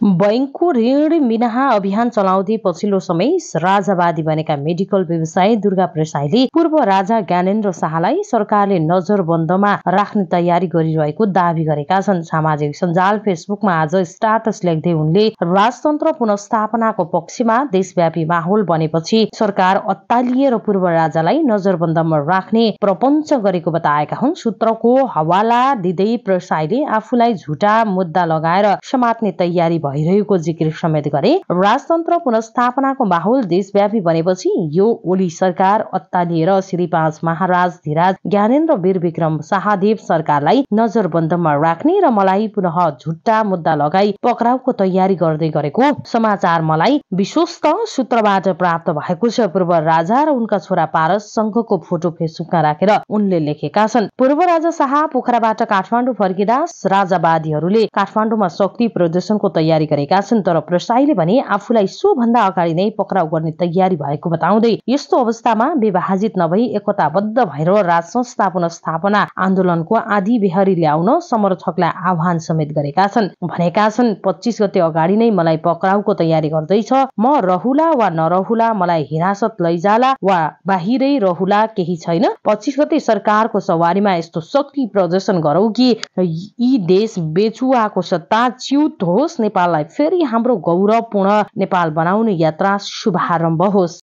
बैंकको ऋण मिनाहा अभियान चलाउँदै पछिल्लो समय राजावादी बनेका मेडिकल व्यवसायी दुर्गा प्रसाईले पूर्व राजा ज्ञानेन्द्र शाहलाई सरकारले नजरबन्दमा राख्ने तयारी गरिरहेको दावी गरेका छन्। सामाजिक सञ्जाल फेसबुकमा आज स्टाटस लेख्दै उनले राजतन्त्र पुनर्स्थापनाको पक्षमा देशव्यापी माहौल बनेपछि सरकार अत्तालिएर पूर्व राजालाई नजरबन्दमा राख्ने प्रपञ्च गरेको बताएका हुन्। सूत्रको हवाला दिँदै प्रसाईले आफूलाई झुटा मुद्दा लगाएर समात्ने तयारी भइरहेको जिकिर समेत गरे। राजतन्त्र पुनर्स्थापनाको माहौल देशव्यापी बनेपछि यो ओली सरकार अत्तालिएर श्री 5 महाराज धिराज ज्ञानेन्द्र वीर विक्रम शाहदेव सरकारलाई नजरबन्दमा राख्ने र मलाई पुनः झुट्टा मुद्दा लगाई पक्राउको तयारी गर्दै गरेको समाचार मलाई विश्वस्त सूत्रबाट प्राप्त भएको छ। पूर्व राजा र उनका छोरा पारस संघको फोटो फेसबुकमा राखेर उनले लेखेका छन्, पूर्व राजा शाह पोखराबाट काठमाडौँ फर्किँदा राजावादीहरूले काठमाडौँमा शक्ति प्रदर्शनको तयारी गरेका छन्, तर प्रसाईले भने आफूलाई सो भन्दा अगाडि नै पक्राउ गर्ने तयारी भएको बताउँदै यस्तो अवस्थामा विभाजित नभई एकताबद्ध भएर राज संस्था पुनर्स्थापना आन्दोलनको आधी बेहरी ल्याउन समर्थकलाई आह्वान समेत गरेका छन्। भनेका छन्, 25 गते अगाडि नै मलाई पक्राउको तयारी गर्दैछ, म रहुला वा नरहुला, मलाई हिरासत लैजाला वा बाहिरै रहुला, केही छैन। 25 गते सरकारको सवारीमा यस्तो शक्ति प्रदर्शन गरौं कि यी देश बेचुवाको सत्ता च्युत होस्, नेपाललाई फेरि हाम्रो गौरवपूर्ण नेपाल बनाउने यात्रा शुभारम्भ होस्।